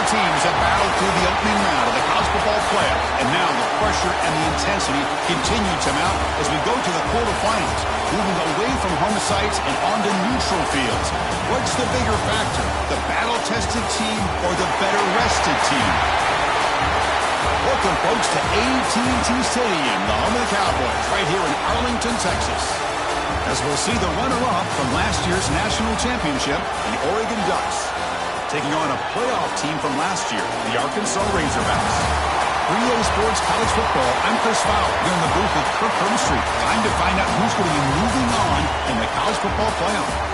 teams have battled through the opening round of the college football playoff, and now the pressure and the intensity continue to mount as we go to the quarterfinals, moving away from home sites and onto neutral fields. What's the bigger factor, the battle-tested team or the better-rested team? Welcome, folks, to AT&T Stadium, the home of the Cowboys, right here in Arlington, Texas. As we'll see the runner-up from last year's national championship, the Oregon Ducks, taking on a playoff team from last year, the Arkansas Razorbacks. 3A Sports College Football, I'm Chris Fowler, here in the booth with Kirk Herbstreit. Time to find out who's going to be moving on in the college football playoff.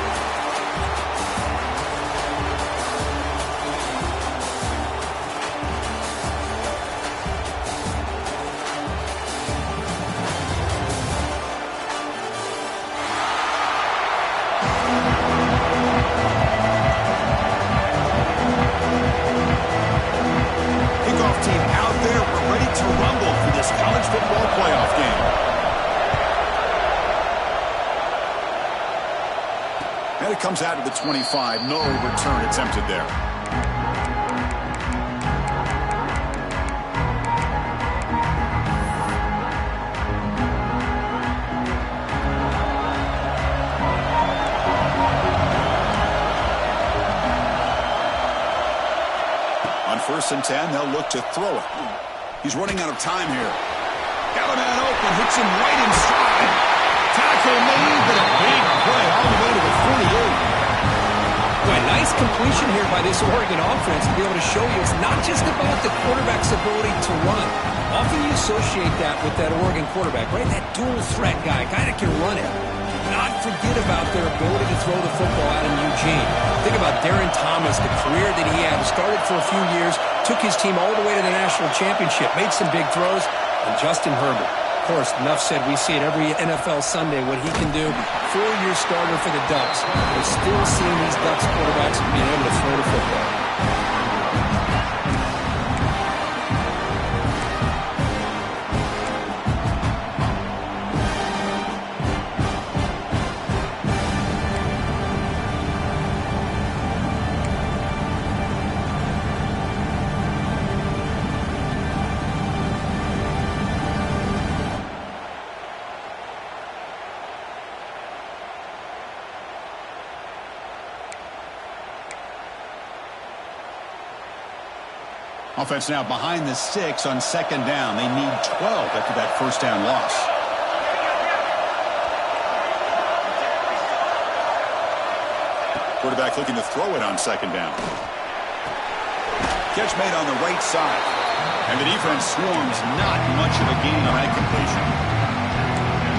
Comes out of the 25. No return attempted there. On 1st and 10, they'll look to throw it. He's running out of time here. Got a man open, hits him right in stride. Tackle made, but a big play all the way to the 48. Boy, nice completion here by this Oregon offense to be able to show you it's not just about the quarterback's ability to run. Often you associate that with that Oregon quarterback, right? That dual threat guy that can run it. Not forget about their ability to throw the football out in Eugene. Think about Darren Thomas, the career that he had. Started for a few years, took his team all the way to the national championship, made some big throws, and Justin Herbert. Of course, enough said, we see it every NFL Sunday what he can do. 4-year starter for the Ducks. We're still seeing these Ducks quarterbacks being able to throw the football. Offense now behind the 6 on 2nd down. They need 12 after that 1st down loss. Quarterback looking to throw it on 2nd down. Catch made on the right side. And the defense swarms not much of a gain on that completion.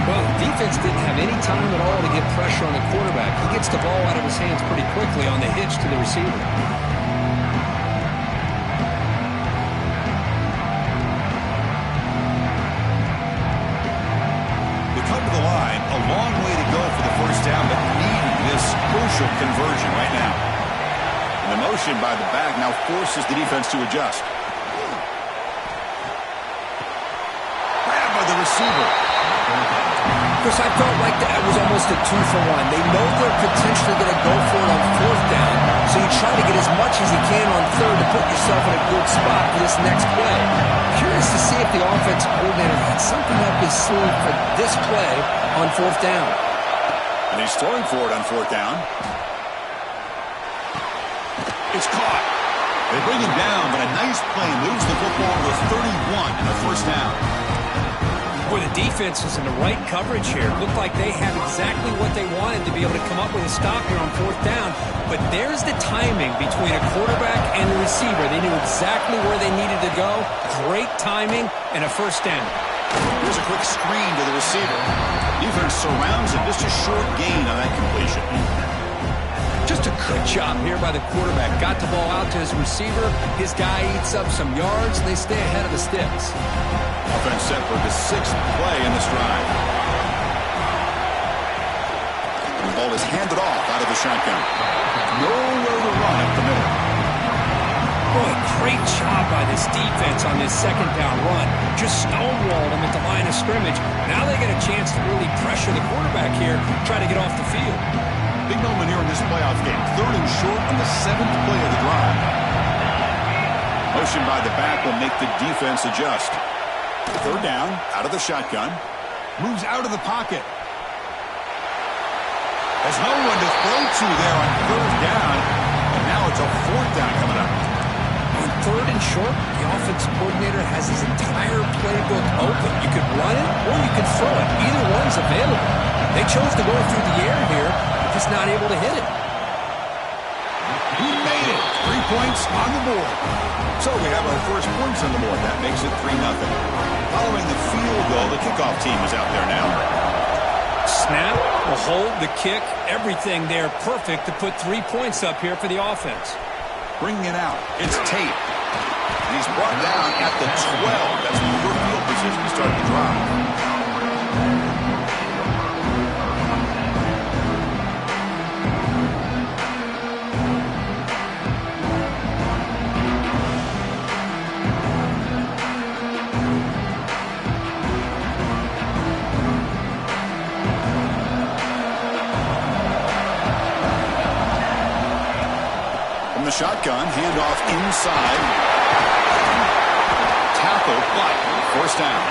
Well, the defense didn't have any time at all to get pressure on the quarterback. He gets the ball out of his hands pretty quickly on the hitch to the receiver. Long way to go for the 1st down, but needing this crucial conversion right now. And the motion by the back now forces the defense to adjust. Grabbed by the receiver. Chris, I felt like that was almost a 2-for-1. They know they're potentially going to go for it on 4th down, so you try to get as much as you can on 3rd to put yourself in a good spot for this next play. Curious to see if the offensive coordinator had something up his sleeve for this play on 4th down. And he's throwing for it on 4th down. It's caught. They bring him down, but a nice play moves the football to 31 and a 1st down. Boy, the defense is in the right coverage here. Looked like they have exactly what they wanted to be able to come up with a stop here on 4th down. But there's the timing between a quarterback and the receiver. They knew exactly where they needed to go. Great timing and a 1st down. Here's a quick screen to the receiver. Defense surrounds him. Just a short gain on that completion. Just a good job here by the quarterback. Got the ball out to his receiver. His guy eats up some yards, and they stay ahead of the sticks. Offense set for the 6th play in this drive. And the ball is handed off out of the shotgun. Nowhere to run up the middle. Boy, great job by this defense on this 2nd down run. Just stonewalled them at the line of scrimmage. Now they get a chance to really pressure the quarterback here, try to get off the field. Big moment here in this playoff game. 3rd and short on the 7th play of the drive. Motion by the back will make the defense adjust. Third down, out of the shotgun. Moves out of the pocket. Has no one to throw to there on third down. And now it's a fourth down coming up. On third and short, the offensive coordinator has his entire playbook open. You could run it or you could throw it. Either one's available. They chose to go through the air here, just not able to hit it. He made it. 3 points on the board. So we have our first points on the board. That makes it 3-0. Following the field goal, the kickoff team is out there now. Snap, the hold, the kick, everything there perfect to put 3 points up here for the offense. Bringing it out. It's Tate. And he's brought down at the 12. That's poor field position to start the drive. Shotgun, handoff inside. Tackle, but first down.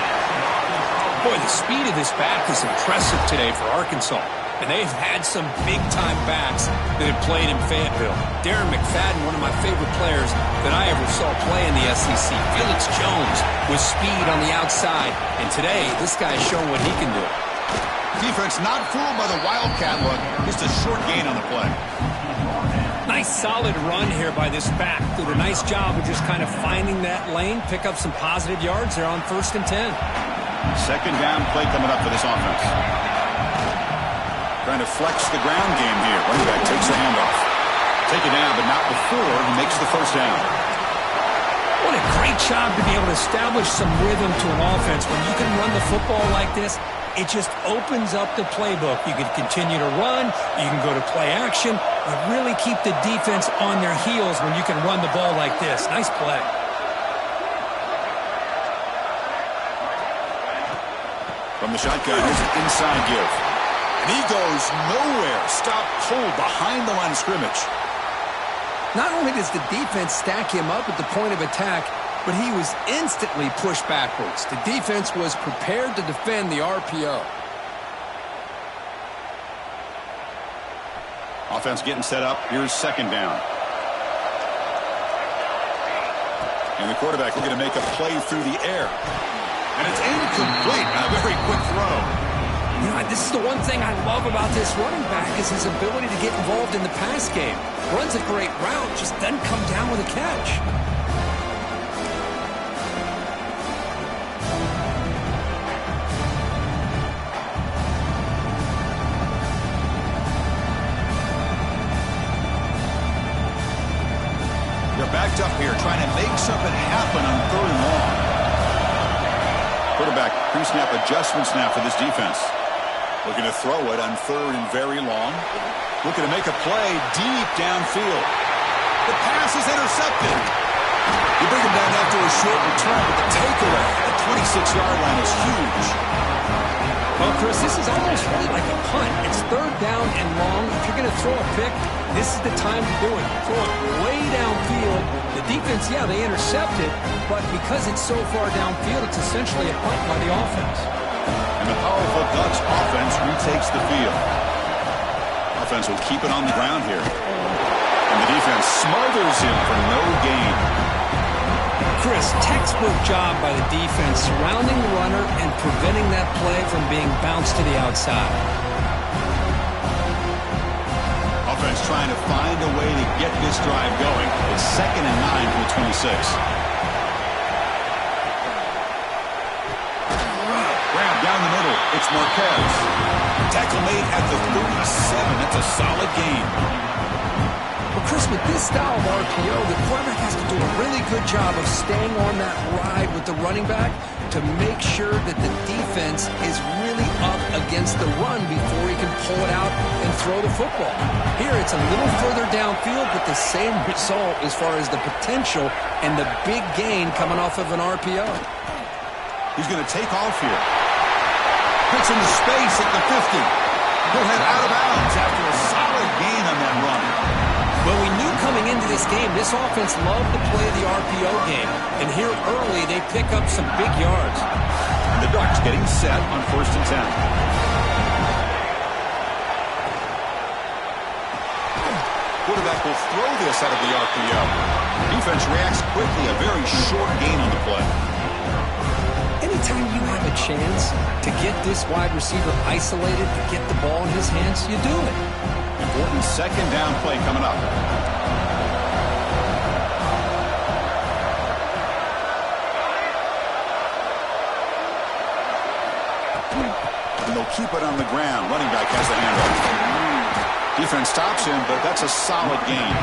Boy, the speed of this back is impressive today for Arkansas. And they've had some big-time backs that have played in Fayetteville. Darren McFadden, one of my favorite players that I ever saw play in the SEC. Felix Jones with speed on the outside. And today, this guy is showing what he can do. Defense not fooled by the Wildcat look. Just a short gain on the play. Nice solid run here by this back. Did a nice job of just kind of finding that lane, pick up some positive yards there on 1st and 10. Second down play coming up for this offense. Trying to flex the ground game here. Running back takes the handoff. Take it down, but not before he makes the first down. What a great job to be able to establish some rhythm to an offense. When you can run the football like this, it just opens up the playbook. You can continue to run. You can go to play action. You really keep the defense on their heels when you can run the ball like this. Nice play. From the shotgun, here's an inside give. And he goes nowhere. Stop pulled behind the line of scrimmage. Not only does the defense stack him up at the point of attack, but he was instantly pushed backwards. The defense was prepared to defend the RPO. Offense getting set up. Here's second down. And the quarterback looking to make a play through the air. And it's incomplete. A very quick throw. You know, this is the one thing I love about this running back is his ability to get involved in the pass game. Runs a great route, just doesn't come down with a catch. Backed up here, trying to make something happen on third and long. Quarterback pre-snap adjustment snap for this defense. Looking to throw it on third and very long. Looking to make a play deep downfield. The pass is intercepted. You bring him down after a short return, but the takeaway at the 26-yard line is huge. Well, Chris, this is almost really like a punt. It's third down and long. If you're going to throw a pick, this is the time to do it. Throw it way downfield. The defense, yeah, they intercept it, but because it's so far downfield, it's essentially a punt by the offense. And the powerful Ducks offense retakes the field. Offense will keep it on the ground here. And the defense smothers him for no gain. Chris, textbook job by the defense surrounding the runner and preventing that play from being bounced to the outside. Offense trying to find a way to get this drive going. It's 2nd and 9 from the 26. Grab down the middle. It's Marquez. Tackle made at the 37. That's a solid gain. Well, Chris, with this style of RPO, the quarterback has to do a really good job of staying on that ride with the running back to make sure that the defense is really up against the run before he can pull it out and throw the football. Here, it's a little further downfield, but the same result as far as the potential and the big gain coming off of an RPO. He's going to take off here. Puts into space at the 50. He'll head out of bounds after a solid gain on that run. Well, we knew coming into into this game, this offense loved to play the RPO game. And here early, they pick up some big yards. And the Ducks getting set on 1st and 10. Quarterback will throw this out of the RPO. Defense reacts quickly. A very short gain on the play. Anytime you have a chance to get this wide receiver isolated, to get the ball in his hands, you do it. Important 2nd down play coming up. And they'll keep it on the ground. Running back has the handoff. Defense stops him, but that's a solid gain.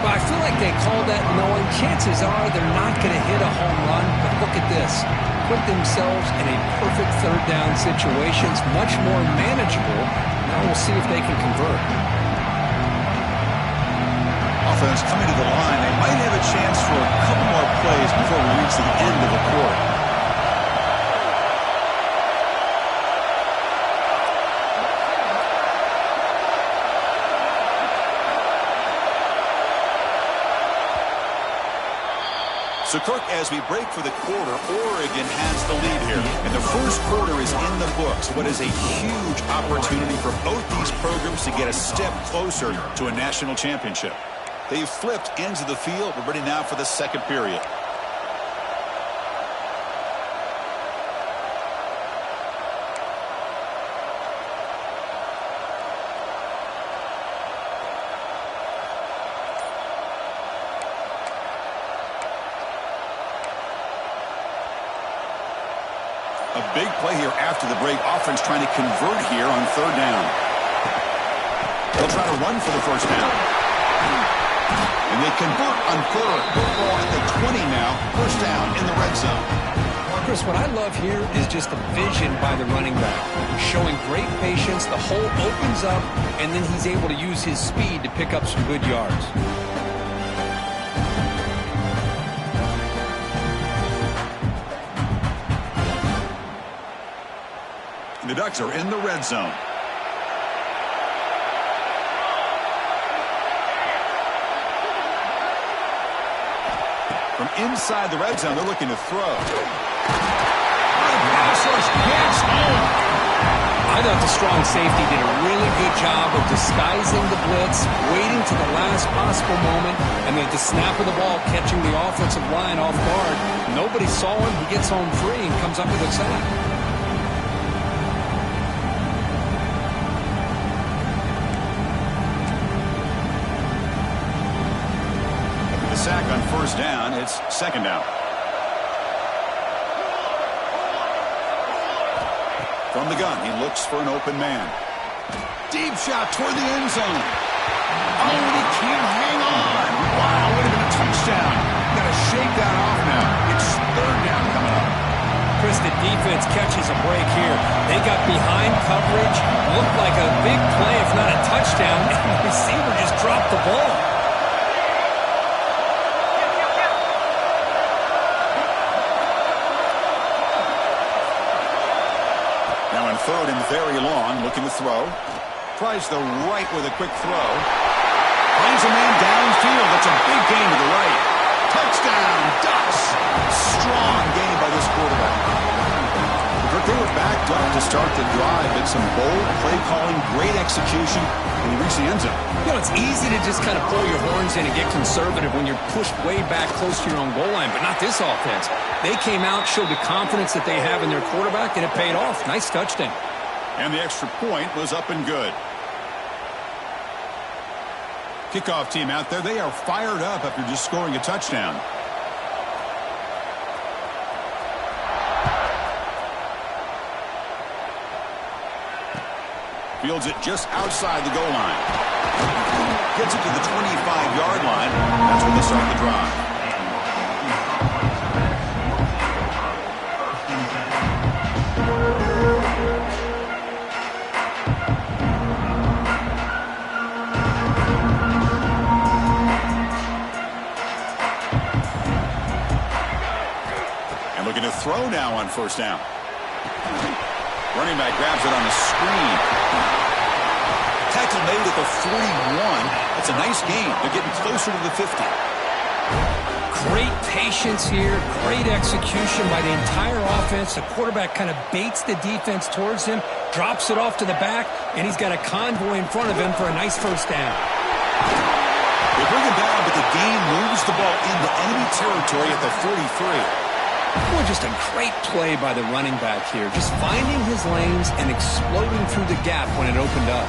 Well, I feel like they call that knowing chances are they're not going to hit a home run. But look at this. Put themselves in a perfect 3rd down situation. It's much more manageable. Now we'll see if they can convert. Offense coming to the line. They might have a chance for a couple more plays before we reach the end of the quarter. So, Kirk, as we break for the quarter, Oregon has the lead here. And the first quarter is in the books. What is a huge opportunity for both these programs to get a step closer to a national championship. They've flipped ends of the field. We're ready now for the 2nd period. A big play here after the break. Offense trying to convert here on 3rd down. They'll try to run for the 1st down. And they convert on 3rd. Football at the 20 now. 1st down in the red zone. Chris, what I love here is just the vision by the running back. Showing great patience. The hole opens up, and then he's able to use his speed to pick up some good yards. The Ducks are in the red zone. From inside the red zone, they're looking to throw. I thought the strong safety did a really good job of disguising the blitz, waiting to the last possible moment, and then at the snap of the ball, catching the offensive line off guard. Nobody saw him. He gets home free and comes up with a sack. Sack on 1st down. It's 2nd down. From the gun, he looks for an open man. Deep shot toward the end zone. Oh, and he can't hang on. Wow, would have been a touchdown. Got to shake that off now. It's 3rd down coming up. Chris, the defense catches a break here. They got behind coverage. Looked like a big play, if not a touchdown. And the receiver just dropped the ball. Now in 3rd and very long, looking to throw. Tries the right with a quick throw. Finds a man downfield. That's a big gain to the right. Touchdown, Ducks. Strong game by this quarterback. They were backed up to start the drive. It's some bold play calling, great execution, and he reached the end zone. You know, it's easy to just kind of pull your horns in and get conservative when you're pushed way back close to your own goal line, but not this offense. They came out, showed the confidence that they have in their quarterback, and it paid off. Nice touchdown. And the extra point was up and good. Kickoff team out there, they are fired up after just scoring a touchdown. Fields it just outside the goal line. Gets it to the 25-yard line. That's when they start the drive. And looking to throw now on 1st down. Running back grabs it on the screen. Tackle made at the 41. That's a nice gain. They're getting closer to the 50. Great patience here, great execution by the entire offense. The quarterback kind of baits the defense towards him, drops it off to the back, and he's got a convoy in front of him for a nice first down. They bring him down, but the game moves the ball into enemy territory at the 43. Well, just a great play by the running back here, just finding his lanes and exploding through the gap when it opened up.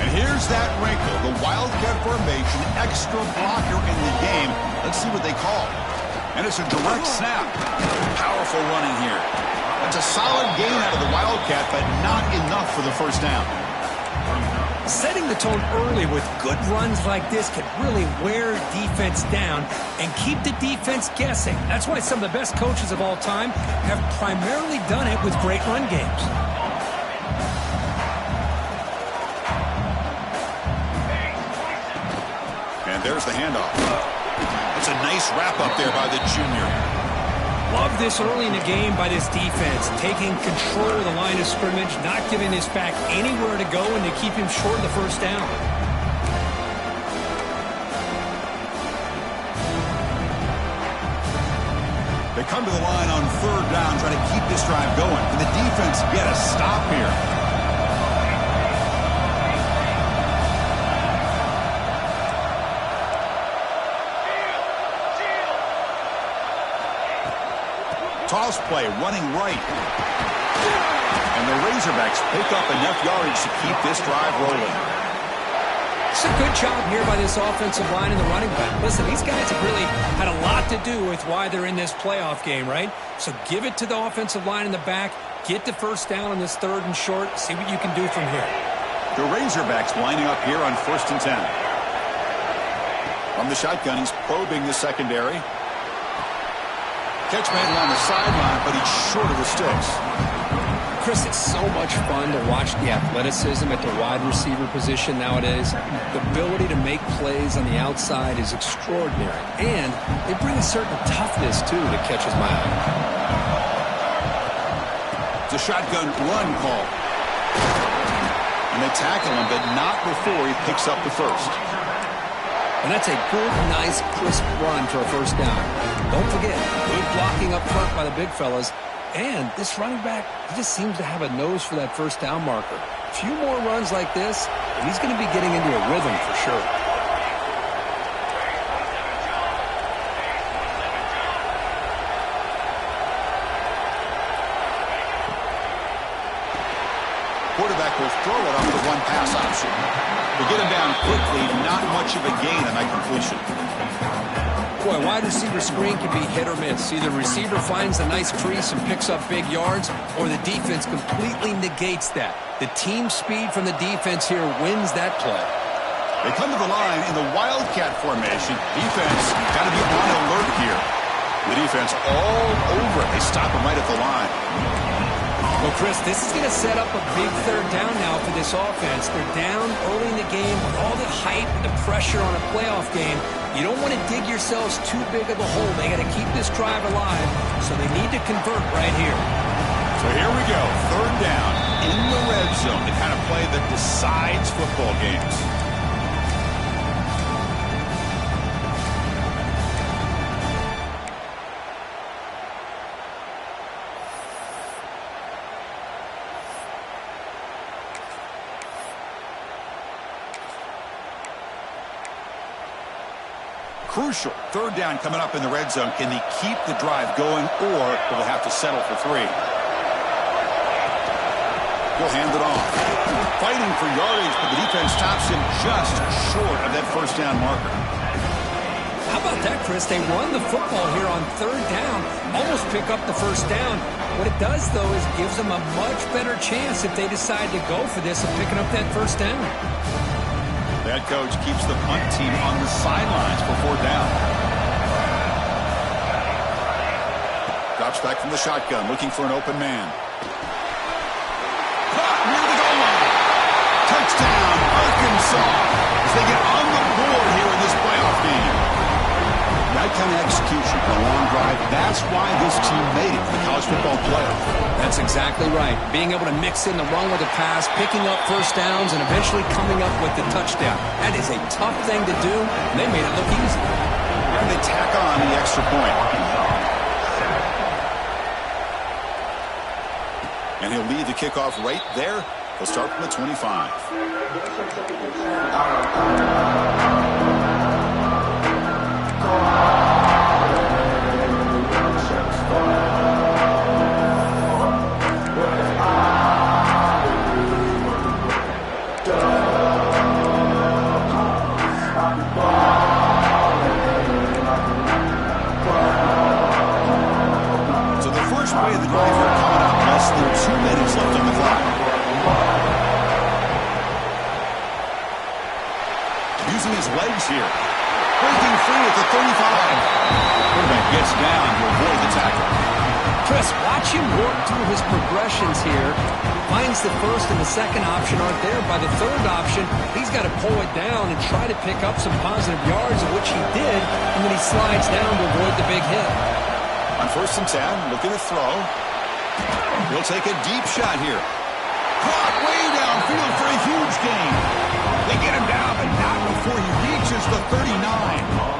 And here's that wrinkle, the Wildcat formation, extra blocker in the game. Let's see what they call. And it's a direct snap. Powerful running here. That's a solid gain out of the Wildcat, but not enough for the first down. Setting the tone early with good runs like this can really wear defense down and keep the defense guessing. That's why some of the best coaches of all time have primarily done it with great run games. And there's the handoff. That's a nice wrap up there by the junior. Love this early in the game by this defense, taking control of the line of scrimmage, not giving this back anywhere to go, and to keep him short of the first down. They come to the line on third down, trying to keep this drive going. Can the defense get a stop here? Toss play, running right. And the Razorbacks pick up enough yardage to keep this drive rolling. It's a good job here by this offensive line and the running back. Listen, these guys have really had a lot to do with why they're in this playoff game, right? So give it to the offensive line in the back. Get the first down on this third and short. See what you can do from here. The Razorbacks lining up here on 1st and 10. From the shotgun, he's probing the secondary. Catch made along the sideline, but he's short of the sticks. Chris, it's so much fun to watch the athleticism at the wide receiver position nowadays. The ability to make plays on the outside is extraordinary. And they bring a certain toughness, too, that catches my eye. It's a shotgun run call. And they tackle him, but not before he picks up the first. And that's a good, nice, crisp run for a first down. Don't forget, good blocking up front by the big fellas. And this running back, he just seems to have a nose for that first down marker. A few more runs like this, and he's going to be getting into a rhythm for sure. Quarterback will throw it off the one pass option. They get him down quickly, not much of a gain on that completion. Boy, wide receiver screen can be hit or miss. Either receiver finds a nice crease and picks up big yards, or the defense completely negates that. The team speed from the defense here wins that play. They come to the line in the Wildcat formation. Defense got to be on alert here. The defense all over it. They stop him right at the line. Well, Chris, this is going to set up a big third down now for this offense. They're down early in the game with all the hype and the pressure on a playoff game. You don't want to dig yourselves too big of a hole. They got to keep this drive alive, so they need to convert right here. So here we go, third down in the red zone, the kind of play that decides football games. Crucial. Third down coming up in the red zone. Can they keep the drive going, or will they have to settle for 3? He'll hand it off. Fighting for yardage, but the defense stops him just short of that first down marker. How about that, Chris? They run the football here on third down, almost pick up the first down. What it does, though, is gives them a much better chance if they decide to go for this of picking up that first down. The head coach keeps the punt team on the sidelines for 4th down. Drops back from the shotgun, looking for an open man. Caught near the goal line. Touchdown, Arkansas, as they get on the board here in this playoff game. That kind of execution for a long drive, that's why this team made it to the college college football playoff. That's exactly right. Being able to mix in the run with the pass, picking up first downs, and eventually coming up with the touchdown. That is a tough thing to do, and they made it look easy. And they tack on the extra point. And he'll lead the kickoff right there. He'll start from the 25. So the first play of the drive here coming up, less than 2 minutes left on the clock. Using his legs here. Breaking free at the 35. Quarterback gets down to avoid the tackle. Chris, watch him work through his progressions here. Finds the first and the second option aren't there. By the third option, he's got to pull it down and try to pick up some positive yards, of which he did, and then he slides down to avoid the big hit. On 1st and 10, looking to throw. He'll take a deep shot here. Caught way downfield for a huge gain. They get him down, but not before he reaches the 39.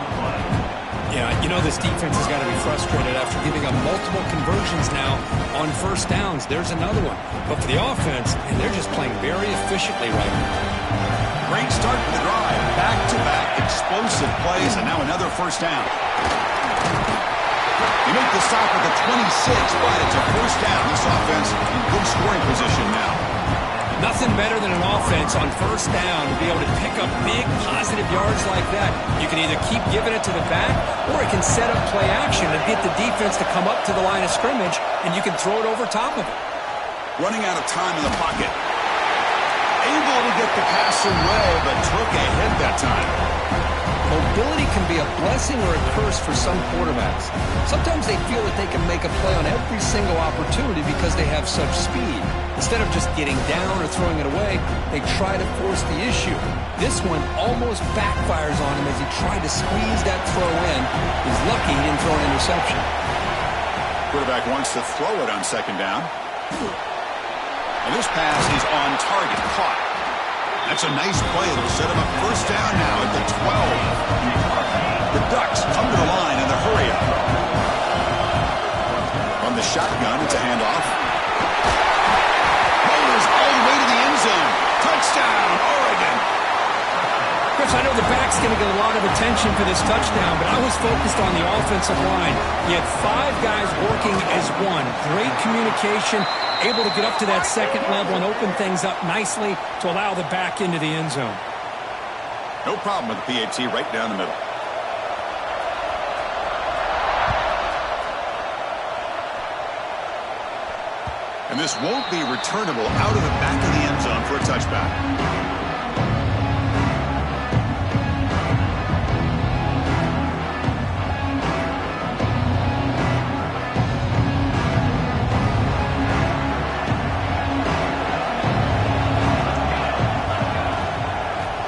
Yeah, you know this defense has got to be frustrated after giving up multiple conversions now on first downs. There's another one. But for the offense, and they're just playing very efficiently right now. Great start to the drive. Back-to-back explosive plays, and now another first down. They make the stop at the 26, but it's a first down. This offense in good scoring position now. Nothing better than an offense on first down to be able to pick up big positive yards like that. You can either keep giving it to the back, or it can set up play action and get the defense to come up to the line of scrimmage, and you can throw it over top of it. Running out of time in the pocket. Able to get the pass away, but took a hit that time. Mobility can be a blessing or a curse for some quarterbacks. Sometimes they feel that they can make a play on every single opportunity because they have such speed. Instead of just getting down or throwing it away, they try to force the issue. This one almost backfires on him as he tried to squeeze that throw in. He's lucky he didn't throw an interception. Quarterback wants to throw it on 2nd down. And this pass is on target, caught. That's a nice play. It'll set him up first down now at the 12. The Ducks come to the line in the hurry up. From the shotgun, it's a handoff. Rolls all the way to the end zone. Touchdown, Oregon. Chris, I know the back's going to get a lot of attention for this touchdown, but I was focused on the offensive line. You had 5 guys working as one. Great communication, able to get up to that second level and open things up nicely to allow the back into the end zone. No problem with the PAT right down the middle. And this won't be returnable out of the back of the end zone for a touchback.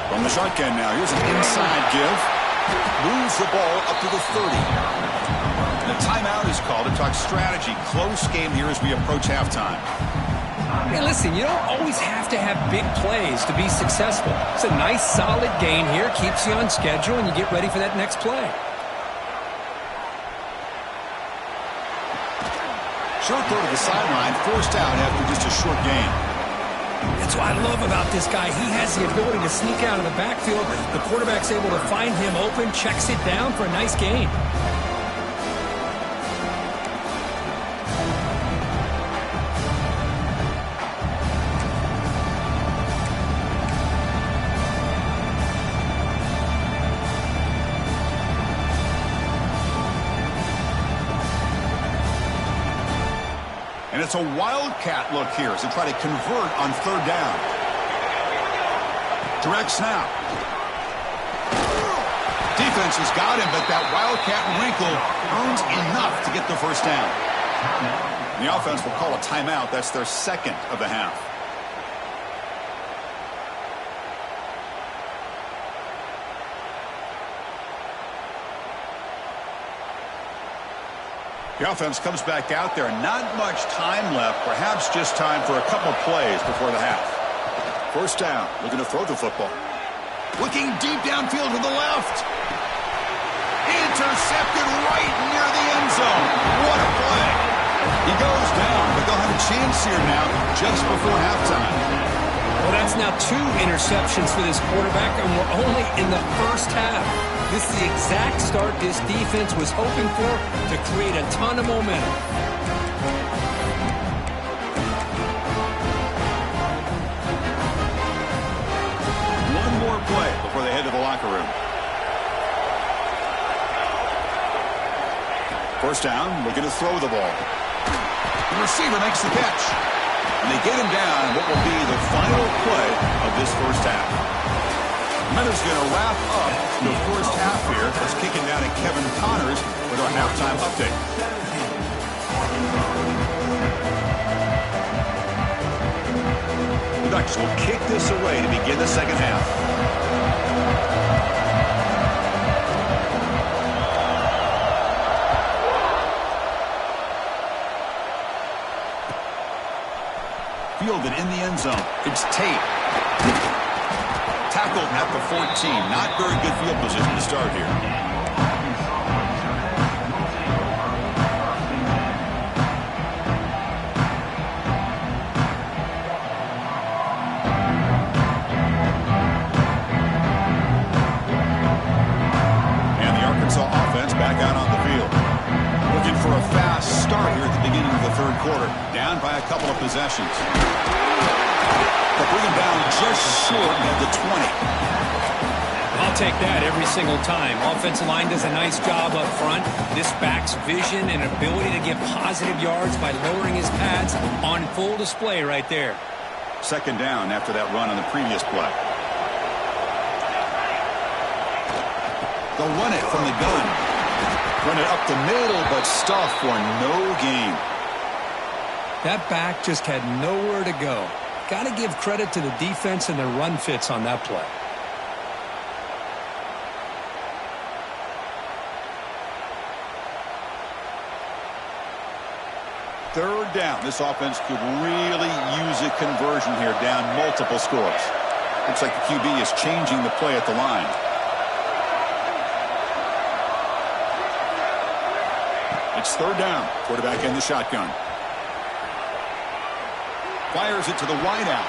From the shotgun now, here's an inside give. Moves the ball up to the 30. The timeout is called to talk strategy. Close game here as we approach halftime. Hey, listen, you don't always have to have big plays to be successful. It's a nice, solid gain here. Keeps you on schedule, and you get ready for that next play. Short throw to the sideline, forced out after just a short gain. That's what I love about this guy. He has the ability to sneak out of the backfield. The quarterback's able to find him open, checks it down for a nice gain. And it's a wildcat look here as they try to convert on 3rd down. Direct snap. Defense has got him, but that wildcat wrinkle earns enough to get the first down. And the offense will call a timeout. That's their 2nd of the half. The offense comes back out there. Not much time left. Perhaps just time for a couple plays before the half. First down. Looking to throw the football. Looking deep downfield to the left. Intercepted right near the end zone. What a play. He goes down, but they'll have a chance here now just before halftime. Well, that's now 2 interceptions for this quarterback, and we're only in the first half. This is the exact start this defense was hoping for to create a ton of momentum. One more play before they head to the locker room. First down, looking to throw the ball. The receiver makes the catch. And they get him down what will be the final play of this first half. Meta's going to wrap up the first half here. Let's kick it down to Kevin Connors with our halftime update. The Ducks will kick this away to begin the second half. Fielded in the end zone. It's Tate. Tackled at the 14. Not very good field position to start here. And the Arkansas offense back out on the field. Looking for a fast start here at the beginning of the third quarter. Down by a couple of possessions. But bring him down just short of the 20. I'll take that every single time. Offensive line does a nice job up front. This back's vision and ability to get positive yards by lowering his pads on full display right there. Second down after that run on the previous play. They'll run it from the gun. Run it up the middle, but stuff for no gain. That back just had nowhere to go. Got to give credit to the defense and their run fits on that play. Third down. This offense could really use a conversion here, down multiple scores. Looks like the QB is changing the play at the line. It's third down. Quarterback in the shotgun. Fires it to the wideout.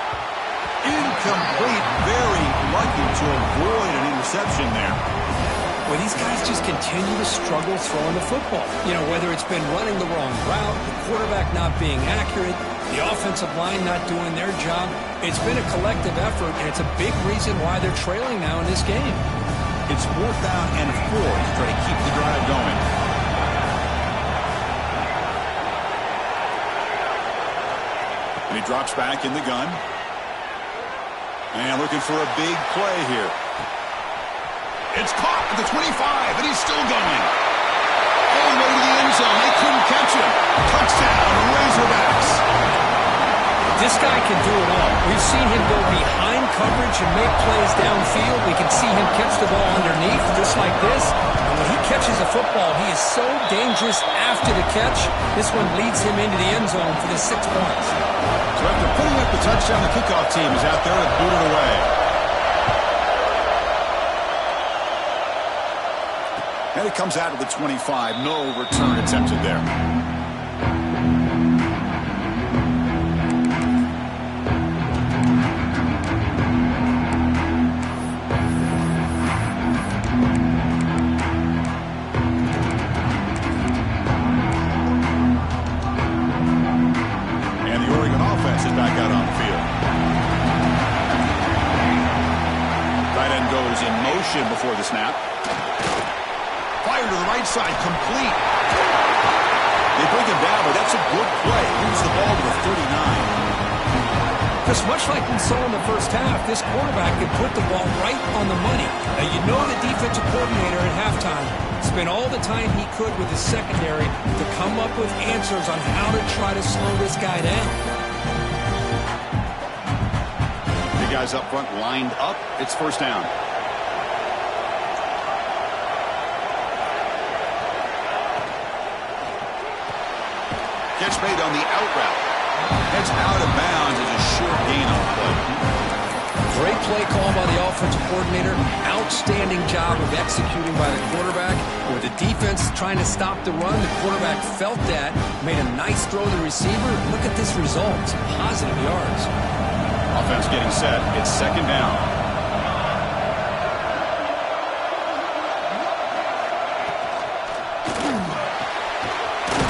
Incomplete. Very lucky to avoid an interception there. Well, these guys just continue to struggle throwing the football. You know, whether it's been running the wrong route, the quarterback not being accurate, the offensive line not doing their job. It's been a collective effort, and it's a big reason why they're trailing now in this game. It's 4th down and 4 to try to keep the drive going. And he drops back in the gun. And looking for a big play here. It's caught at the 25, and he's still going. All the way to the end zone. They couldn't catch him. Touchdown, Razorbacks. This guy can do it all. We've seen him go behind coverage and make plays downfield. We can see him catch the ball underneath, just like this. And when he catches a football, he is so dangerous after the catch. This one leads him into the end zone for the 6 points. So after putting up the touchdown, the kickoff team is out there to boot it away. And it comes out of the 25. No return attempted there. And the Oregon offense is back out on the field. Tight end goes in motion before the snap. Fire to the right side, complete. They bring him down, but that's a good play. Moves the ball to the 39. Just much like we saw in the first half, this quarterback could put the ball right on the money. Now, you know the defensive coordinator at halftime spent all the time he could with his secondary to come up with answers on how to try to slow this guy down. The guys up front lined up. It's first down. Catch made on the out route. Heads out of bounds as a short gain on the play. Great play call by the offensive coordinator. Outstanding job of executing by the quarterback. With the defense trying to stop the run, the quarterback felt that, made a nice throw to the receiver. Look at this result. Positive yards. Offense getting set. It's second down.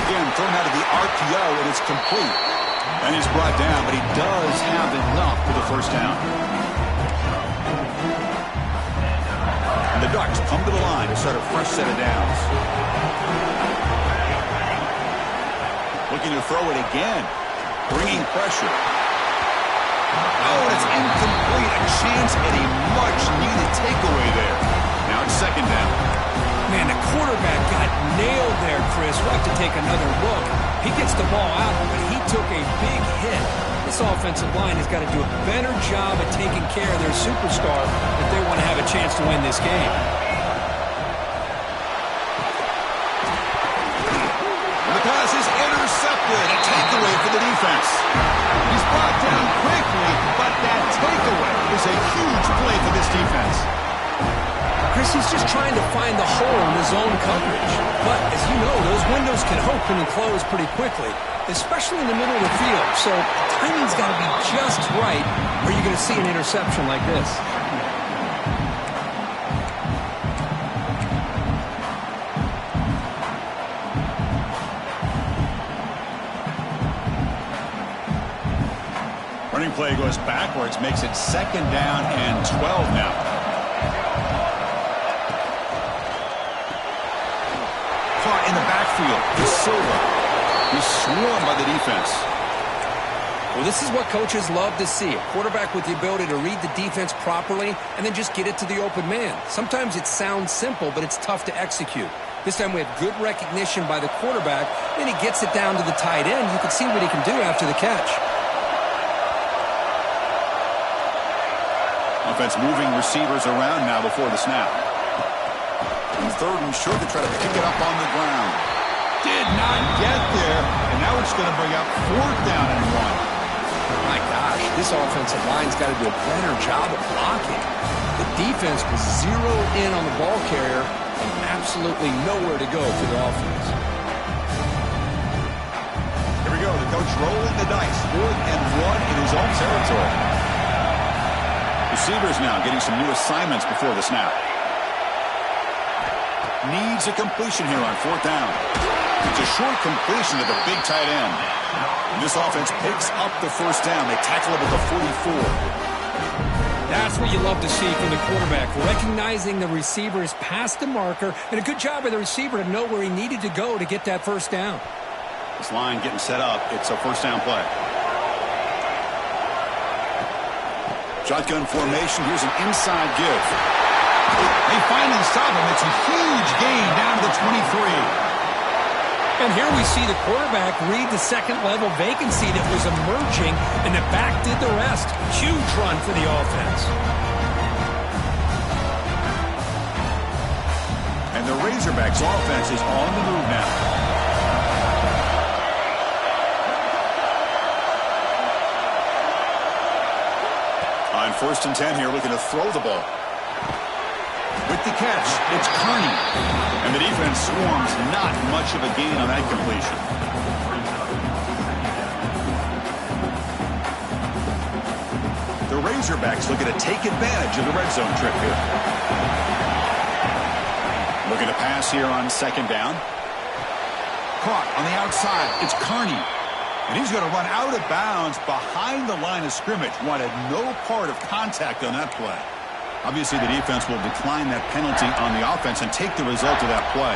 Again, thrown out of the RPO, and it's complete. And he's brought down, but he does have enough for the first down. And the Ducks come to the line to start a fresh set of downs. Looking to throw it again. Bringing pressure. Oh, and it's incomplete. A chance at a much-needed takeaway there. Now it's second down. Man, the quarterback got nailed there, Chris. We'll have to take another look. He gets the ball out, but he took a big hit. This offensive line has got to do a better job at taking care of their superstar if they want to have a chance to win this game. And the pass is intercepted. A takeaway for the defense. He's brought down quickly, but that takeaway is a huge play for this defense. Chris, he's just trying to find the hole in his own coverage. But, as you know, those windows can open and close pretty quickly, especially in the middle of the field. So, timing's got to be just right, or you're going to see an interception like this. Running play goes backwards, makes it second down and 12 now. In the backfield, is Silva. He's swarmed by the defense. Well, this is what coaches love to see. A quarterback with the ability to read the defense properly and then just get it to the open man. Sometimes it sounds simple, but it's tough to execute. This time we have good recognition by the quarterback. Then he gets it down to the tight end. You can see what he can do after the catch. Offense moving receivers around now before the snap. Third and short to try to pick it up on the ground. Did not get there, and now it's going to bring up fourth down and 1. My gosh, this offensive line's got to do a better job of blocking. The defense was zeroed in on the ball carrier and absolutely nowhere to go for the offense. Here we go, the coach rolling the dice. 4th and 1 in his own territory. Receivers now getting some new assignments before the snap. Needs a completion here on 4th down. It's a short completion to the big tight end. And this offense picks up the first down. They tackle it at the 44. That's what you love to see from the quarterback. Recognizing the receiver is past the marker, and a good job by the receiver to know where he needed to go to get that first down. This line getting set up. It's a first down play. Shotgun formation. Here's an inside give. They finally stop him. It's a huge gain down to the 23. And here we see the quarterback read the second-level vacancy that was emerging, and the back did the rest. Huge run for the offense. And the Razorbacks offense is on the move now. On 1st and 10 here, looking to throw the ball. With the catch, it's Kearney. And the defense swarms, not much of a gain on that completion. The Razorbacks looking to take advantage of the red zone trip here. Looking to pass here on 2nd down. Caught on the outside, it's Kearney. And he's going to run out of bounds behind the line of scrimmage. Wanted no part of contact on that play. Obviously, the defense will decline that penalty on the offense and take the result of that play.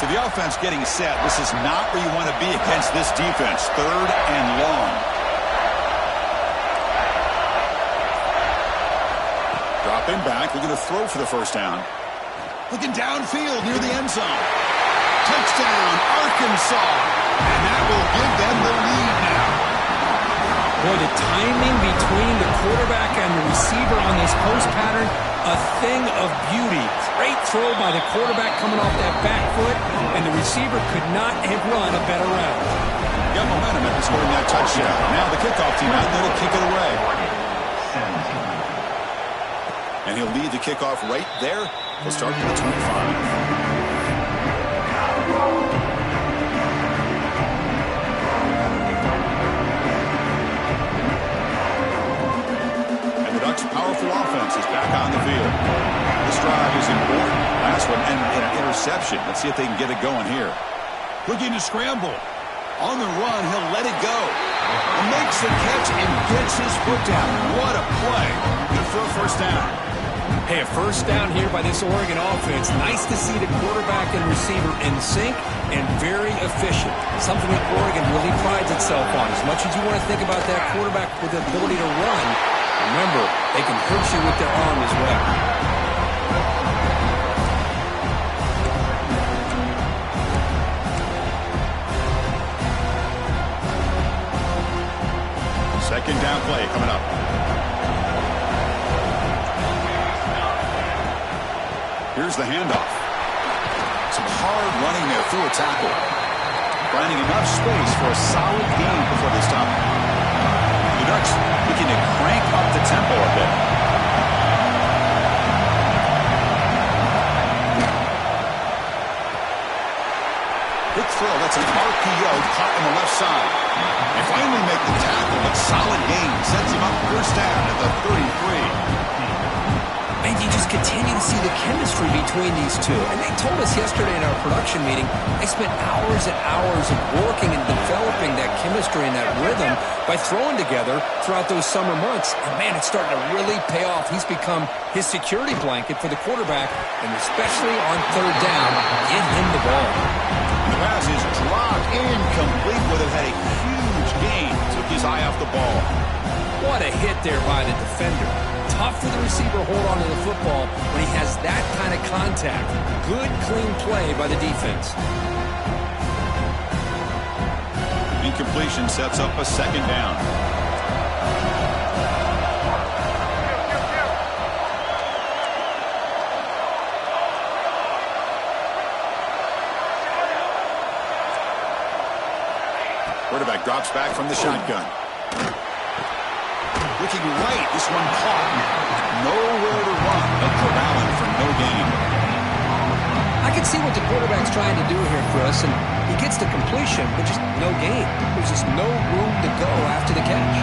So the offense getting set. This is not where you want to be against this defense. 3rd and long. Dropping back. Looking to throw for the first down. Looking downfield near the end zone. Touchdown, Arkansas. And that will give them the lead now. Boy, the timing between the quarterback and the receiver on this post pattern, a thing of beauty. Great throw by the quarterback coming off that back foot, and the receiver could not have run a better route. Got momentum after scoring that touchdown. Now the kickoff team out there to kick it away. And he'll lead the kickoff right there. He'll start at the 25. Powerful offense is back on the field. This drive is important. Last one ended in an interception. Let's see if they can get it going here. Looking to scramble. On the run, he'll let it go. And makes the catch and gets his foot down. What a play. Good for a first down. Hey, a first down here by this Oregon offense. Nice to see the quarterback and receiver in sync and very efficient. Something that Oregon really prides itself on. As much as you want to think about that quarterback with the ability to run, remember, they can hurt you with their arm as well. Second down play coming up. Here's the handoff. Some hard running there through a tackle. Finding enough space for a solid gain before they stop. The Ducks looking to crank up the tempo a bit. Big throw. That's an RPO caught on the left side. They finally make the tackle, but solid gain sets him up first down at the 33. And you just continue to see the chemistry between these two. And they told us yesterday in our production meeting, they spent hours and hours of working and developing that chemistry and that rhythm by throwing together throughout those summer months. And, man, it's starting to really pay off. He's become his security blanket for the quarterback, and especially on third down, give him the ball. The pass is dropped incomplete, but it had a huge gain. Took his eye off the ball. What a hit there by the defender. Tough for the receiver to hold on to the football when he has that kind of contact. Good, clean play by the defense. Incompletion sets up a second down. Quarterback drops back from the shotgun. Looking right, this one caught. Nowhere to run, but corralling for no gain. I can see what the quarterback's trying to do here, Chris, and he gets the completion, but just no gain. There's just no room to go after the catch.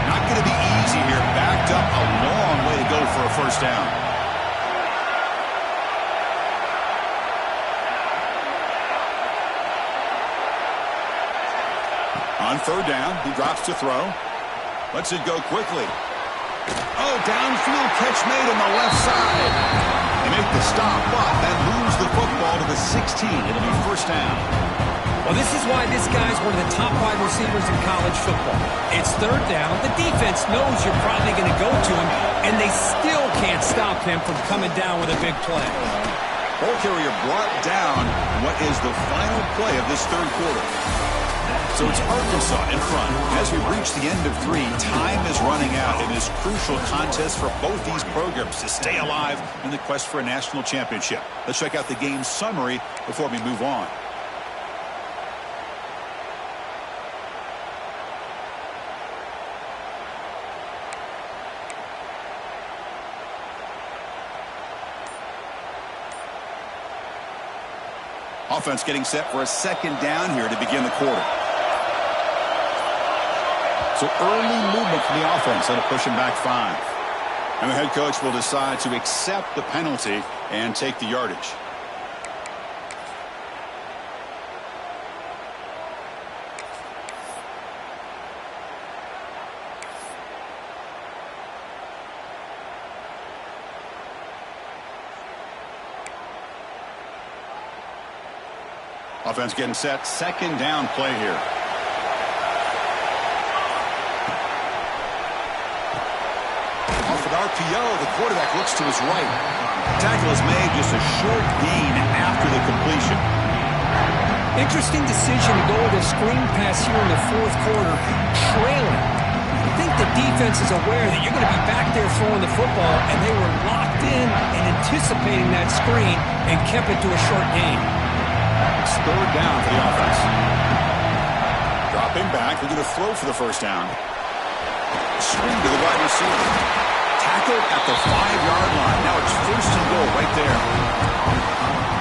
Not going to be easy here. Backed up a long way to go for a first down. On third down, he drops to throw. Lets it go quickly. Oh, downfield catch made on the left side. They make the stop, but then lose the football to the 16. It'll be first down. Well, this is why this guy's one of the top 5 receivers in college football. It's third down. The defense knows you're probably going to go to him, and they still can't stop him from coming down with a big play. Ball carrier brought down what is the final play of this third quarter. So it's Arkansas in front. As we reach the end of 3, time is running out in this crucial contest for both these programs to stay alive in the quest for a national championship. Let's check out the game summary before we move on. Offense getting set for a second down here to begin the quarter. So early movement from the offense that'll push him back 5. And the head coach will decide to accept the penalty and take the yardage. Offense getting set. Second down play here. Off an RPO, the quarterback looks to his right. Tackle is made, just a short gain after the completion. Interesting decision to go with a screen pass here in the fourth quarter, trailing. I think the defense is aware that you're going to be back there throwing the football, and they were locked in and anticipating that screen and kept it to a short gain. It's third down for the offense. Dropping back, they're going to throw for the first down. Swing to the wide receiver. Tackled at the 5-yard line. Now it's first and goal right there.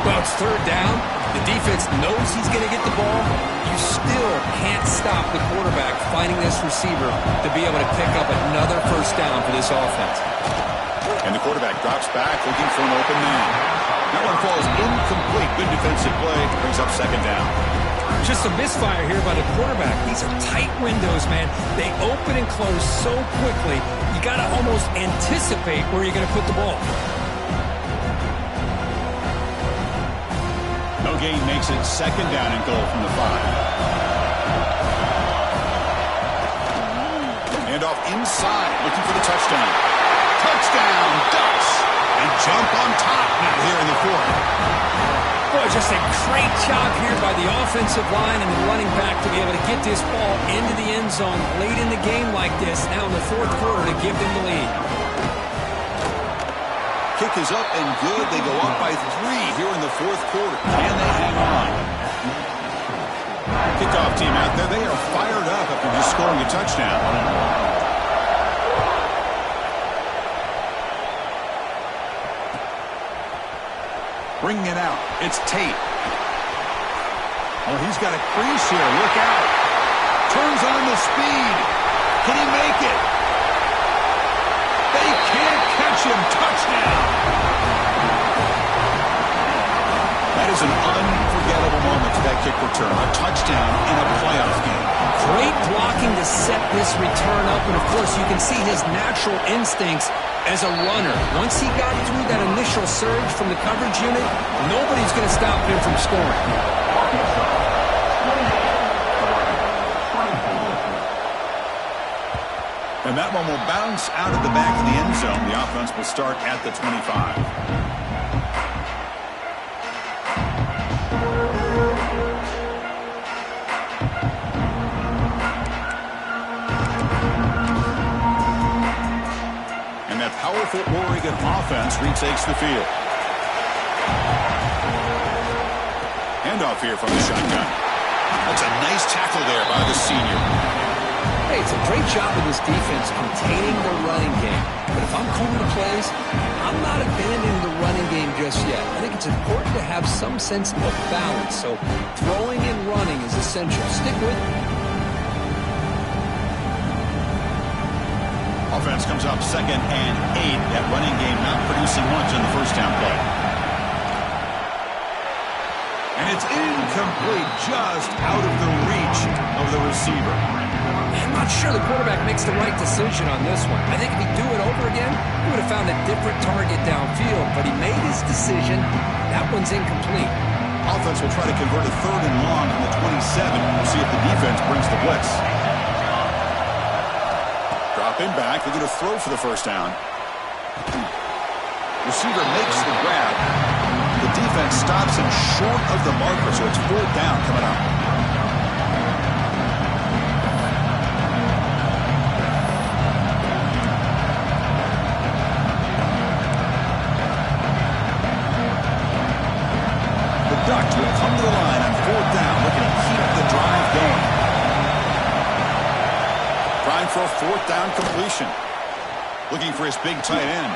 Well, it's third down. The defense knows he's going to get the ball. You still can't stop the quarterback finding this receiver to be able to pick up another first down for this offense. And the quarterback drops back looking for an open man. That one falls incomplete. Good defensive play. Brings up second down. Just a misfire here by the quarterback. These are tight windows, man. They open and close so quickly, you got to almost anticipate where you're going to put the ball. No gain makes it second down and goal from the 5. And off inside, looking for the touchdown. Touchdown, Ducks! And jump on top now here in the fourth. Boy, just a great job here by the offensive line and the running back to be able to get this ball into the end zone late in the game like this, now in the fourth quarter to give them the lead. Kick is up and good. They go up by 3 here in the fourth quarter. Can they hang on? Kickoff team out there. They are fired up after just scoring a touchdown. Bringing it out. It's Tate. Oh, he's got a crease here. Look out. Turns on the speed. Can he make it? They can't catch him. Touchdown. That is an unforgettable moment to that kick return. A touchdown in a playoff game. Great blocking to set this return up, and of course you can see his natural instincts as a runner. Once he got through that initial surge from the coverage unit, nobody's going to stop him from scoring. And that one will bounce out of the back of the end zone. The offense will start at the 25. Powerful Oregon offense retakes the field. Handoff here from the shotgun. That's a nice tackle there by the senior. Hey, it's a great job of this defense containing the running game. But if I'm calling the plays, I'm not abandoning the running game just yet. I think it's important to have some sense of balance. So throwing and running is essential. Stick with it. Offense comes up 2nd and 8. That running game not producing much on the first down play. And it's incomplete, just out of the reach of the receiver. I'm not sure the quarterback makes the right decision on this one. I think if he'd do it over again, he would have found a different target downfield. But he made his decision. That one's incomplete. Offense will try to convert a 3rd and long from the 27. We'll see if the defense brings the blitz. Dropping back, they're going to throw for the first down. Receiver makes the grab. The defense stops him short of the marker, so it's 4th down coming up. The Ducks will come to the line on 4th down, looking to keep the drive going. Trying for a 4th down completion. Looking for his big tight end.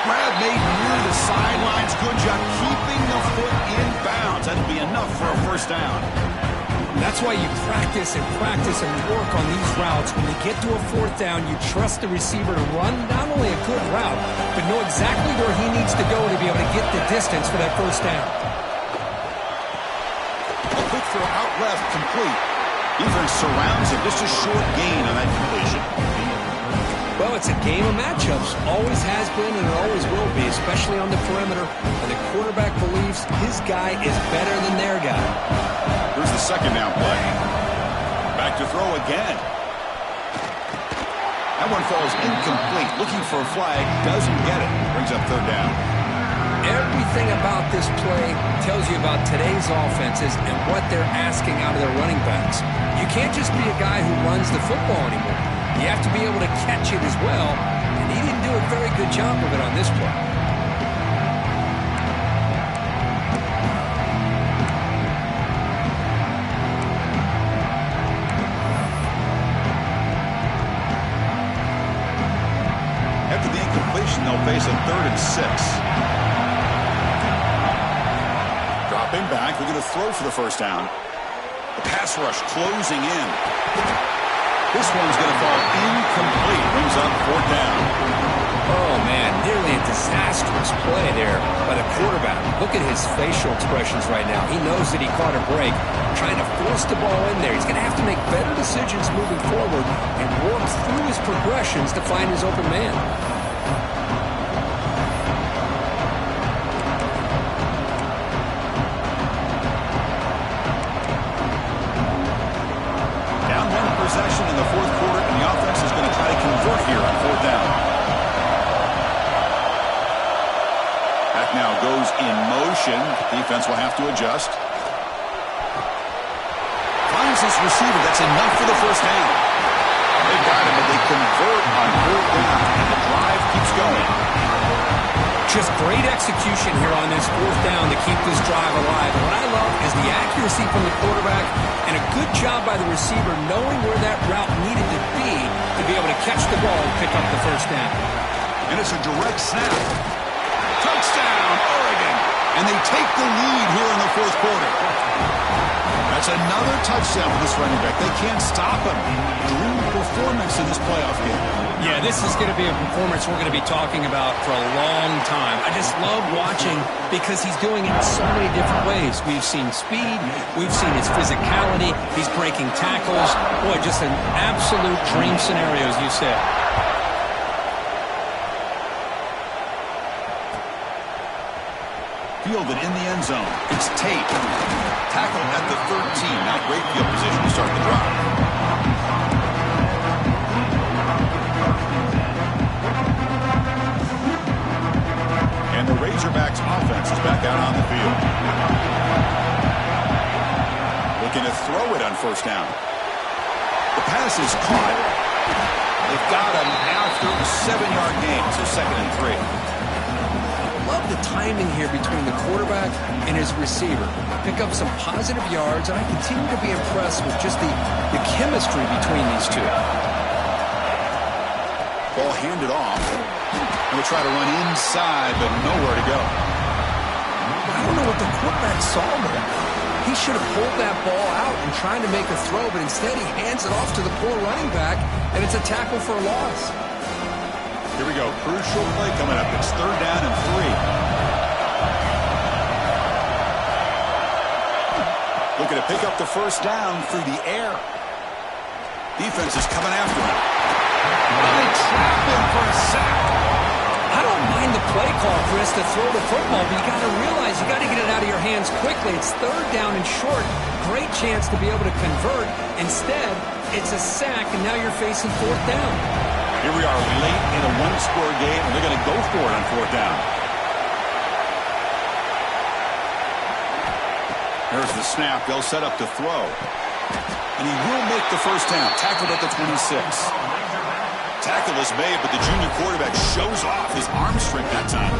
Grab made near the sidelines. Good job keeping the foot in bounds. That'll be enough for a first down. That's why you practice and work on these routes. When you get to a 4th down, you trust the receiver to run not only a good route, but know exactly where he needs to go to be able to get the distance for that first down. A quick throw out left, complete. Defense surrounds him. Just a short gain on that completion. Well, it's a game of matchups. Always has been and it always will be, especially on the perimeter. And the quarterback believes his guy is better than their guy. Here's the second down play. Back to throw again. That one falls incomplete. Looking for a flag. Doesn't get it. Brings up 3rd down. Everything about this play tells you about today's offenses and what they're asking out of their running backs. You can't just be a guy who runs the football anymore. You have to be able to catch it as well, and he didn't do a very good job of it on this play. After the incompletion, they'll face a 3rd and 6. Dropping back, they're going to throw for the first down. The pass rush closing in. This one's going to fall incomplete. Brings up 4th down. Oh, man, nearly a disastrous play there by the quarterback. Look at his facial expressions right now. He knows that he caught a break, trying to force the ball in there. He's going to have to make better decisions moving forward and work through his progressions to find his open man. Possession in the 4th quarter, and the offense is going to try to convert here on 4th down. Back now goes in motion. Defense will have to adjust. Finds this receiver. That's enough for the first down. They've got him, but they convert on 4th down, and the drive keeps going. Just great execution here on this 4th down to keep this drive alive. And what I love is the accuracy from the quarterback and a good job by the receiver knowing where that route needed to be able to catch the ball and pick up the first down. And it's a direct snap. Touchdown, Oregon. And they take the lead here in the 4th quarter. That's another touchdown for this running back. They can't stop him. Dream performance in this playoff game. Yeah, this is going to be a performance we're going to be talking about for a long time. I just love watching because he's doing it in so many different ways. We've seen speed. We've seen his physicality. He's breaking tackles. Boy, just an absolute dream scenario, as you said. Fielded in the end zone. It's Tate. Tackle at the 13. Now great field position to start the drive. And the Razorbacks offense is back out on the field. Looking to throw it on 1st down. The pass is caught. They've got him after a 7-yard gain, so 2nd and 3. Love the timing here between the quarterback and his receiver. Pick up some positive yards, and I continue to be impressed with just the chemistry between these two. Ball handed off. And we'll try to run inside, but nowhere to go. I don't know what the quarterback saw there. He should have pulled that ball out and tried to make a throw, but instead he hands it off to the poor running back, and it's a tackle for a loss. Here we go. Crucial play coming up. It's 3rd down and 3. Looking to pick up the first down through the air. Defense is coming after him. They trap him for a sack. I don't mind the play call, Chris, to throw the football, but you got to realize you got to get it out of your hands quickly. It's 3rd down and short. Great chance to be able to convert. Instead, it's a sack, and now you're facing 4th down. Here we are late in a 1-score game, and they're going to go for it on 4th down. There's the snap. They'll set up to throw. And he will make the first down. Tackled at the 26. Tackle is made, but the junior quarterback shows off his arm strength that time.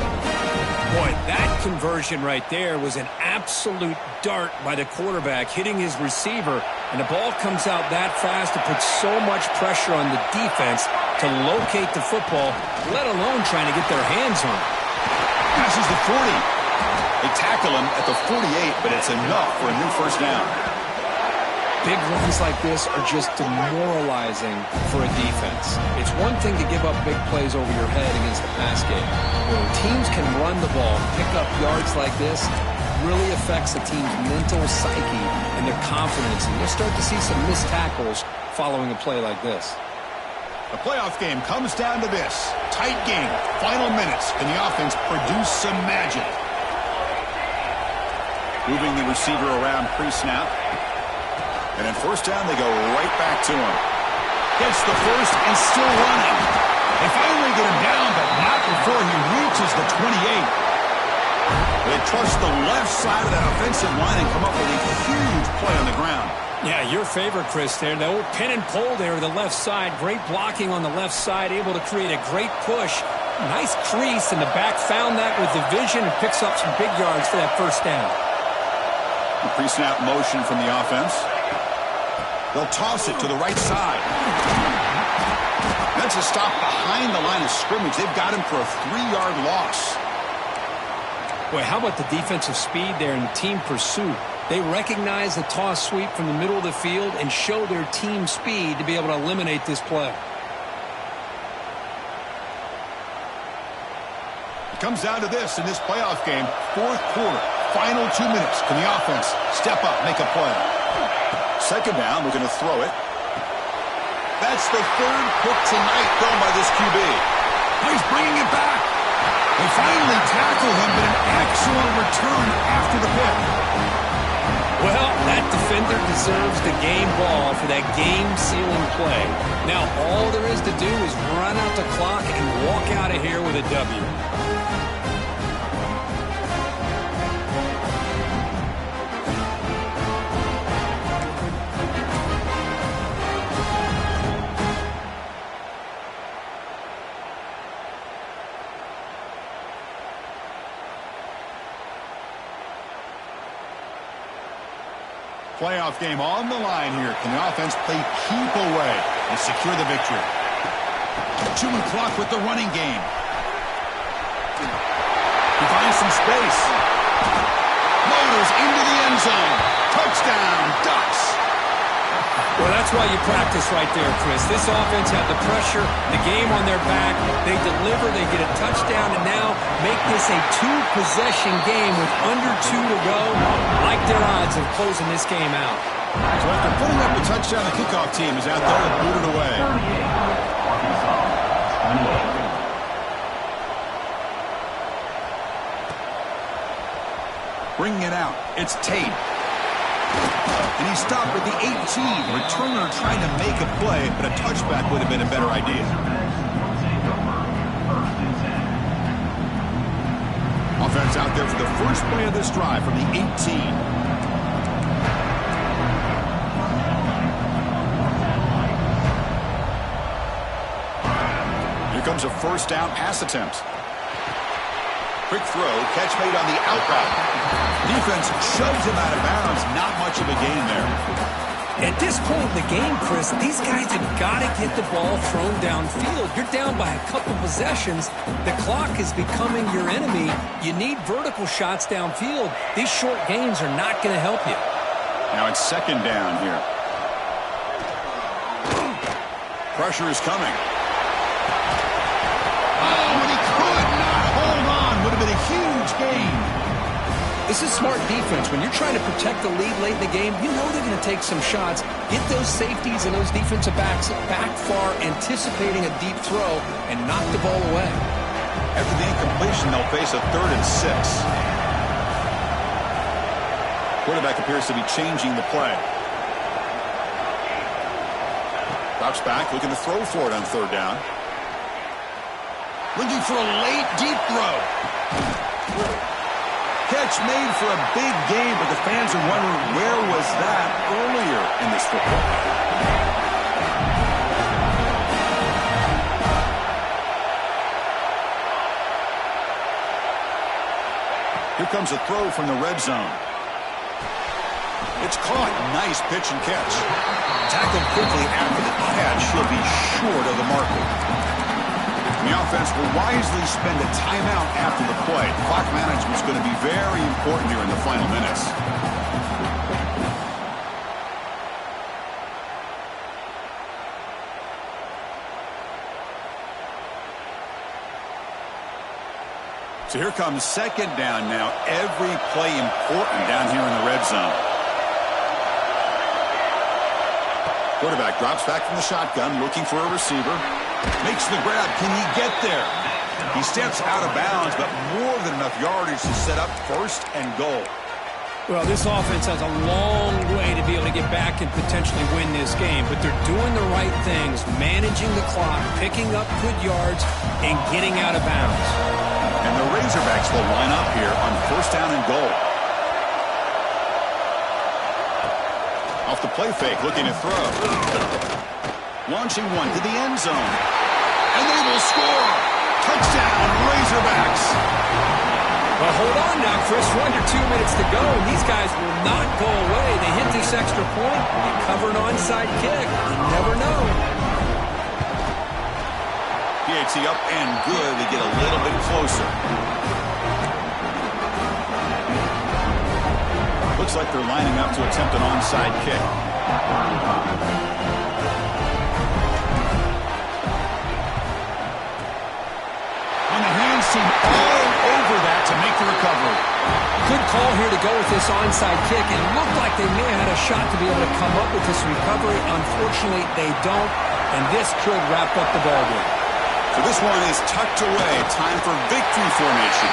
Boy, that conversion right there was an absolute dart by the quarterback, hitting his receiver, and the ball comes out that fast to put so much pressure on the defense to locate the football, let alone trying to get their hands on it. Passes the 40. They tackle him at the 48, but it's enough for a new first down. Big runs like this are just demoralizing for a defense. It's one thing to give up big plays over your head against the pass game. When teams can run the ball, pick up yards like this, really affects the team's mental psyche and their confidence. And you'll start to see some missed tackles following a play like this. The playoff game comes down to this. Tight game, final minutes. Can the offense produce some magic? Moving the receiver around pre-snap. And then first down, they go right back to him. Gets the first and still running. They finally get him down, but not before he reaches the 28. They trust the left side of that offensive line and come up with a huge play on the ground. Yeah, your favorite, Chris, there. The old pin and pull there to the left side. Great blocking on the left side, able to create a great push. Nice crease, and the back found that with the vision and picks up some big yards for that first down. The pre-snap motion from the offense. They'll toss it to the right side. That's a stop behind the line of scrimmage. They've got him for a 3-yard loss. Boy, how about the defensive speed there and team pursuit? They recognize the toss sweep from the middle of the field and show their team speed to be able to eliminate this play. It comes down to this in this playoff game. Fourth quarter, final 2 minutes. Can the offense step up, make a play? Second down, looking to throw it. That's the third pick tonight thrown by this QB. He's bringing it back. They finally tackle him, but an excellent return after the pick. Well, that defender deserves the game ball for that game-sealing play. Now, all there is to do is run out the clock and walk out of here with a W. Playoff game on the line here. Can the offense play keep away and secure the victory? Chewing clock with the running game. He finds some space. Motors into the end zone. Touchdown, Ducks. Well, that's why you practice right there, Chris. This offense had the pressure, the game on their back. They deliver, they get a touchdown, and now make this a 2-possession game with under 2 to go. Like their odds of closing this game out. So after putting up a touchdown, the kickoff team is out there and booted away. Bringing it out, it's Tate. And he stopped at the 18. Returner trying to make a play, but a touchback would have been a better idea. Offense out there for the first play of this drive from the 18. Here comes a first down pass attempt. Quick throw, catch made on the out route. Defense shoves him out of bounds. Not much of a gain there. At this point in the game, Chris, these guys have got to get the ball thrown downfield. You're down by a couple possessions. The clock is becoming your enemy. You need vertical shots downfield. These short gains are not going to help you. Now it's second down here. Pressure is coming. Oh, and he could not hold on. Would have been a huge gain. This is smart defense. When you're trying to protect the lead late in the game, you know they're going to take some shots. Get those safeties and those defensive backs back far, anticipating a deep throw, and knock the ball away. After the incompletion, they'll face a 3rd and 6. Quarterback appears to be changing the play. Drops back, looking to throw for it on 3rd down. Looking for a late, deep throw. Catch made for a big game, but the fans are wondering where was that earlier in this football game. Here comes a throw from the red zone. It's caught. Nice pitch and catch. Tackled quickly after the catch. He'll be short of the marker. The offense will wisely spend a timeout after the play. Clock management is going to be very important here in the final minutes. So here comes second down now. Every play important down here in the red zone. Quarterback drops back from the shotgun, looking for a receiver. Makes the grab. Can he get there? He steps out of bounds, but more than enough yardage to set up 1st and goal. Well, this offense has a long way to be able to get back and potentially win this game, but they're doing the right things, managing the clock, picking up good yards, and getting out of bounds. And And the Razorbacks will line up here on first down and goal. Off the play fake, looking to throw. Launching one to the end zone. And they will score. Touchdown, Razorbacks. Well, hold on now, Chris. We're under 2 minutes to go, and these guys will not go away. They hit this extra point. They cover an onside kick. You never know. PAT up and good. They get a little bit closer. Looks like they're lining up to attempt an onside kick. And the hands seem all over that to make the recovery. Good call here to go with this onside kick. It looked like they may have had a shot to be able to come up with this recovery. Unfortunately, they don't, and this could wrap up the ballgame. So this one is tucked away. Time for victory formation.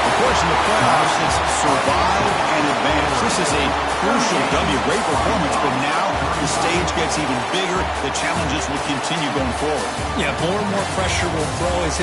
Of course, in the playoffs, it's survive and advance. This is a crucial W. Great performance, but now the stage gets even bigger. The challenges will continue going forward. Yeah, more and more pressure will grow as